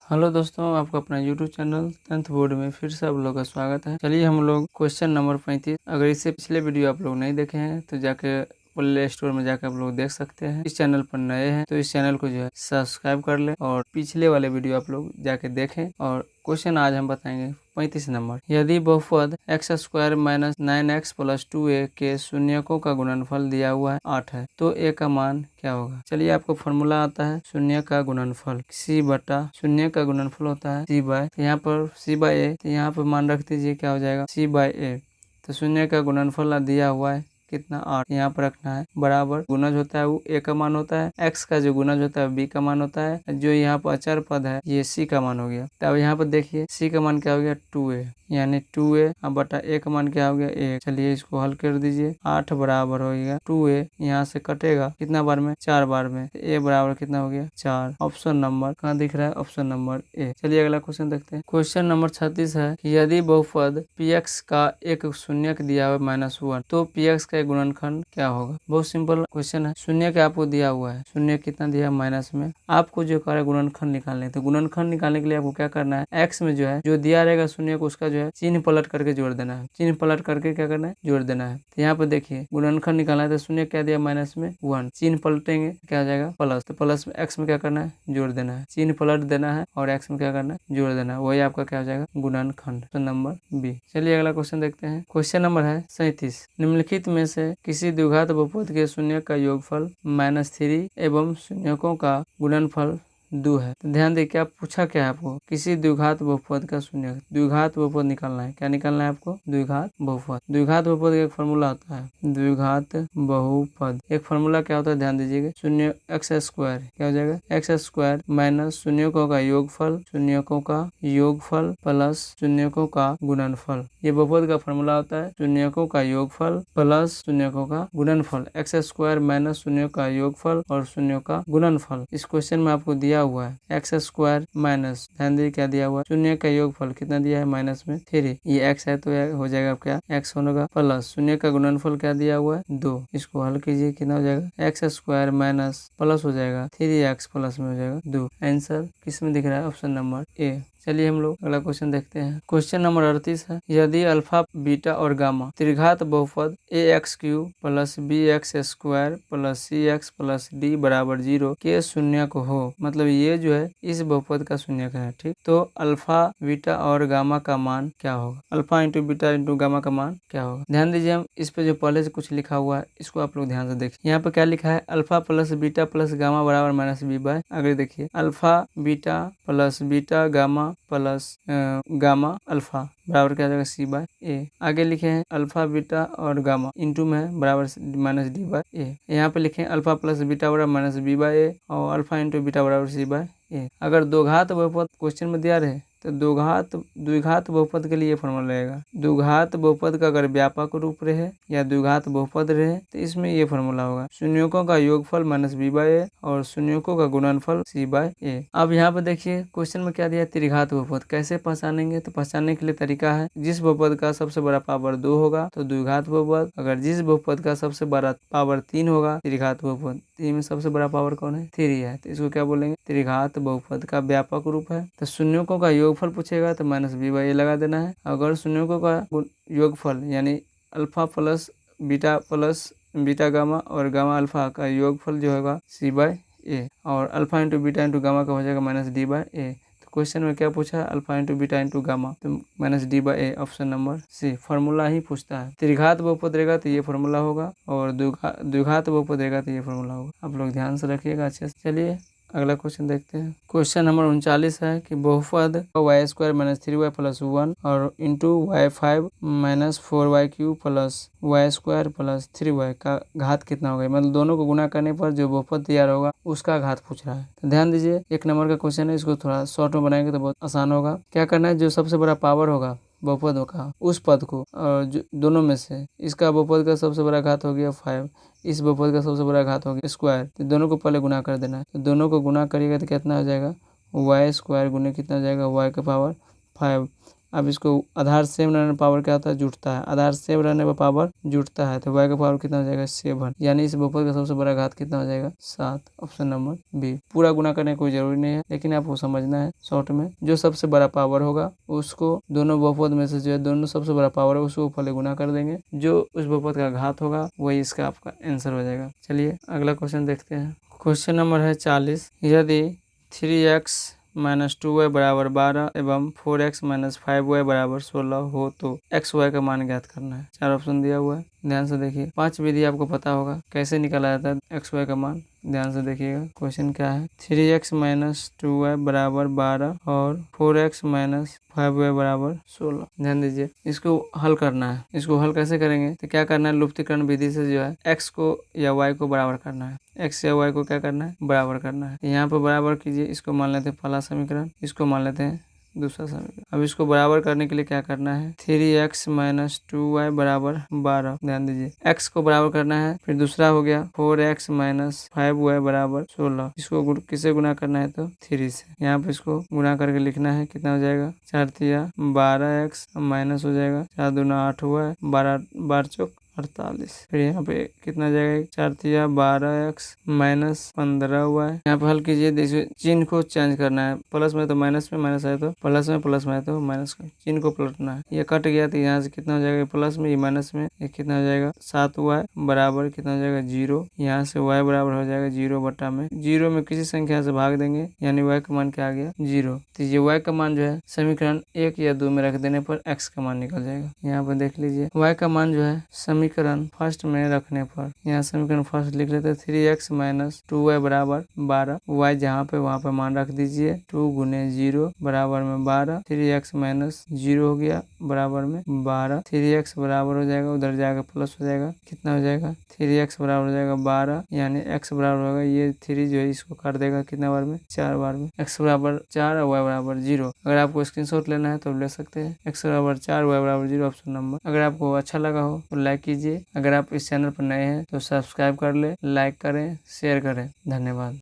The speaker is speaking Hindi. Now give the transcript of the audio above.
हेलो दोस्तों, आपका अपना यूट्यूब चैनल 10th बोर्ड में फिर से आप लोगों का स्वागत है। चलिए हम लोग क्वेश्चन नंबर 35, अगर इससे पिछले वीडियो आप लोग नहीं देखे हैं तो जाके प्ले स्टोर में जाकर आप लोग देख सकते हैं। इस चैनल पर नए हैं तो इस चैनल को जो है सब्सक्राइब कर लें और पिछले वाले वीडियो आप लोग जाके देखें। और क्वेश्चन आज हम बताएंगे 35 नंबर। यदि बहुपद x² - 9x + 2a के शून्यकों का गुणनफल दिया हुआ है 8 है तो a का मान क्या होगा। चलिए, आपको फॉर्मूला आता है शून्य का गुणनफल, c बटा शून्य का गुणनफल होता है c बाय, यहाँ पर c बाय a, तो यहाँ पर मान रख दीजिए क्या हो जाएगा c बाय a। तो शून्य का गुणनफल दिया हुआ है कितना 8, यहाँ पर रखना है बराबर, गुणज होता है वो a का मान होता है, x का जो गुणज होता है b का मान होता है, जो यहाँ पर अचर पद है ये c का मान हो गया। तब यहाँ पर देखिए c का मान क्या हो गया 2a, यानी 2a बटा a का मान क्या हो गया 1। चलिए इसको हल कर दीजिए, 8 बराबर हो गया 2a, यहाँ से कटेगा कितना बार में 4 बार में, a बराबर कितना हो गया 4। ऑप्शन नंबर कहाँ दिख रहा है, ऑप्शन नंबर ए। चलिए अगला क्वेश्चन देखते हैं। क्वेश्चन नंबर 36 है कि यदि बहुपद px का एक शून्यक दिया हुआ है -1 तो px का एक गुणनखंड क्या होगा। बहुत सिंपल क्वेश्चन है, शून्य का आपको दिया हुआ है, शून्य कितना दिया माइनस में, आपको जो कह रहा है गुणनखंड निकालने, तो गुणनखंड निकालने के लिए आपको क्या करना है, x में जो है जो दिया रहेगा शून्य को उसका जो है चिन्ह पलट करके जोड़ देना है, चिन्ह पलट करके क्या करना है जोड़ देना है। तो यहाँ पर देखिए गुणनखंड निकालना है तो शून्य क्या दिया माइनस में 1, चिन्ह पलटेंगे क्या आ जाएगा प्लस, तो प्लस में x में क्या करना है जोड़ देना है, चिन्ह पलट देना है और x में क्या करना है जोड़ देना है, वही आपका क्या हो जाएगा गुणनखंड। तो नंबर बी। चलिए अगला क्वेश्चन देखते हैं। क्वेश्चन नंबर है 37, निम्नलिखित में से किसी द्विघात बहुपद के शून्य का योगफल -3 एवं शून्यकों का गुणनफल 2 है। तो ध्यान देखिए, आप पूछा क्या है आपको, किसी द्विघात बहुपद का शून्य, द्विघात बहुपद निकालना है। क्या निकालना है आपको, द्विघात बहुपद। द्विघात बहुपद का एक फॉर्मूला होता है, द्विघात बहुपद एक फॉर्मूला क्या होता है ध्यान दीजिएगा, शून्य x² क्या हो जाएगा x² माइनस शून्यकों का योगफल, शून्यकों का योगफल प्लस शून्यकों का गुणनफल। ये बहुपद का फॉर्मूला होता है शून्यकों का योगफल प्लस शून्यकों का गुणनफल, x² माइनस शून्य का योगफल और शून्यों का गुणनफल। इस क्वेश्चन में आपको दिया हुआ है x² माइनस, ध्यान दीजिए क्या दिया हुआ है, शून्य का योगफल कितना दिया है माइनस में 3, ये x है तो हो जाएगा क्या x होगा, प्लस शून्य का गुणनफल क्या दिया हुआ है 2। इसको हल कीजिए कितना हो जाएगा x² माइनस प्लस हो जाएगा 3x प्लस में हो जाएगा 2। आंसर किस में दिख रहा है, ऑप्शन नंबर ए। चलिए हम लोग अगला क्वेश्चन देखते हैं। क्वेश्चन नंबर 38 है, यदि अल्फा बीटा और गामा त्रिघात बहुपद ax³ + bx² + cx + d = 0 के शून्यक हो, मतलब ये जो है इस बहुपद का शून्यक है, ठीक। तो अल्फा बीटा और गामा का मान क्या होगा, alpha into beta into gamma का मान क्या होगा। ध्यान दीजिए, हम इस पे जो पहले से कुछ लिखा हुआ है इसको आप लोग ध्यान से देखिए। यहाँ पे क्या लिखा है, alpha plus beta plus gamma बराबर -b/। आगे देखिए, alpha beta plus beta gamma plus gamma alpha बराबर क्या जाएगा c/a। आगे लिखे हैं अल्फा बीटा और गामा इंटू में बराबर -d/a। यहाँ पे लिखे अल्फा प्लस बीटा बराबर -b/a और अल्फा इंटू बीटा बराबर c/a। अगर दो घात बहुपद क्वेश्चन में दिया रहे तो द्विघात बहुपद के लिए फॉर्मूला रहेगा। द्विघात बहुपद का अगर व्यापक रूप रहे या द्विघात बहुपद रहे तो इसमें ये फॉर्मूला होगा, शून्यों का योगफल -b/a और शून्यों का गुणनफल c/a। अब यहाँ पे देखिए क्वेश्चन में क्या दिया है, त्रिघात बहुपद कैसे पहचानेंगे, तो पहचानने के लिए तरीका है, जिस बहुपद का सबसे बड़ा पावर 2 होगा तो द्विघात बहुपद, अगर जिस बहुपद का सबसे बड़ा पावर 3 होगा त्रिघात बहुपद। 3 में सबसे बड़ा पावर कौन है, 3 है, तो इसको क्या बोलेंगे त्रिघात बहुपद का व्यापक रूप है। तो शून्यों का योगफल पूछेगा तो -b/a लगा देना है। अगर शून्यों का योगफल यानी अल्फा प्लस बीटा गामा और गामा अल्फा का योगफल जो होगा c/a और alpha into beta into gamma का हो जाएगा -d/a। तो क्वेश्चन में क्या पूछा है, alpha into beta into gamma, तो -d/a, option number C. Formula ही पूछता है, त्रिघात बहुपद रहेगा तो ये फॉर्मूला होगा और द्विघात बहुपद रहेगा तो ये फॉर्मूला होगा। आप लोग ध्यान से रखिएगा अच्छे से। चलिए अगला क्वेश्चन देखते हैं। क्वेश्चन नंबर 39 है कि बहुपद y² - 3y + 1 और into y5 - 4y³ + y² + 3y का घात कितना होगा, मतलब दोनों को गुना करने पर जो बहुपद तैयार होगा उसका घात पूछ रहा है। तो ध्यान दीजिए, 1 नंबर का क्वेश्चन है, इसको थोड़ा शॉर्ट में बनाएंगे तो बहुत आसान होगा। क्या करना है, जो सबसे बड़ा पावर होगा बहुपद का उस पद को, और जो दोनों में से इसका बहुपद का सबसे बड़ा घात हो गया 5, इस बहुपद का सबसे बड़ा घात हो गया स्क्वायर, तो दोनों को पहले गुना कर देना है। तो दोनों को गुना करिएगा तो कितना हो जाएगा y² गुने कितना हो जाएगा y का पावर 5। अब इसको आधार सेम रहने पर पावर क्या होता है, जुटता है। आधार सेम रहने पर पावर जुटता है, तो y का पावर कितना हो जाएगा 7, यानी इस बहुपद का सबसे बड़ा घात कितना हो जाएगा 7। Option number B. पूरा गुना करने की कोई जरूरी नहीं है, लेकिन आपको समझना है शॉर्ट में। जो सबसे बड़ा पावर होगा उसको दोनों बहुपद में से जो है दोनों सबसे बड़ा पावर है उसको पहले गुना कर देंगे, जो उस बहुपद का घात होगा वही इसका आपका आंसर हो जाएगा। चलिए अगला क्वेश्चन देखते हैं। क्वेश्चन नंबर है 40। यदि 3x - 2y बराबर 12 एवं 4x - 5y बराबर 16 हो तो x y का मान ज्ञात करना है। 4 ऑप्शन दिया हुआ है, ध्यान से देखिए। 5 विधि आपको पता होगा कैसे निकाला जाता है x y का मान, ध्यान से देखिएगा। क्वेश्चन क्या है, 3x - 2y बराबर 12 और 4x - 5y बराबर 16। ध्यान दीजिए, इसको हल करना है। इसको हल कैसे करेंगे, तो क्या करना है, लुप्तीकरण विधि से जो है x को या y को बराबर करना है। x या y को क्या करना है, बराबर करना है। यहाँ पर बराबर कीजिए, इसको मान लेते हैं पहला समीकरण, इसको मान लेते हैं दूसरा समीकरण। अब इसको बराबर करने के लिए क्या करना है, 3x - 2y बराबर 12। ध्यान दीजिए, x को बराबर करना है। फिर दूसरा हो गया 4x - 5y बराबर 16। इसको किससे गुना करना है, तो 3 से। यहाँ पे इसको गुना करके लिखना है, कितना हो जाएगा 4 तिया 12x माइनस हो जाएगा 4 दूना 8y 12 12 चौक 48। फिर यहाँ पे कितना जाएगा 4 तिया 12x माइनस 15y। यहाँ पे हल कीजिए, देखिए चिन्ह को चेंज करना है। प्लस में तो माइनस में, माइनस है तो प्लस में, प्लस में है तो माइनस का चिन्ह को पलटना है। ये कट गया तो यहाँ से कितना हो जाएगा प्लस में, ये माइनस में, ये कितना हो जाएगा 7y बराबर कितना हो जाएगा 0। यहाँ से y बराबर हो जाएगा 0 बटा में 0 में किसी संख्या से भाग देंगे, यानी y का मान क्या आ गया 0। तो ये y का मान जो है समीकरण 1 या 2 में रख देने पर x का मान निकल जाएगा। यहाँ पर देख लीजिए, y का मान जो है समीकरण फर्स्ट में रखने पर, यहाँ समीकरण फर्स्ट लिख लेते हैं 3x - 2y बराबर 12। y जहाँ पे वहाँ पे मान रख दीजिए, 2 गुने 0 बराबर में 12। 3x - 0 हो गया बराबर में 12। 3x बराबर हो जाएगा, उधर जाएगा प्लस हो जाएगा, कितना हो जाएगा 3x बराबर हो जाएगा 12, यानी x बराबर होगा, ये 3 जो है इसको कर देगा कितना बार में 4 बार में। x बराबर 4 और y बराबर 0। अगर आपको स्क्रीनशॉट लेना है तो ले सकते हैं। x बराबर 4 y बराबर 0 ऑप्शन नंबर। अगर आपको अच्छा लगा हो तो लाइक कीजिए। अगर आप इस चैनल पर नए हैं तो सब्सक्राइब कर ले, लाइक करें, शेयर करें। धन्यवाद।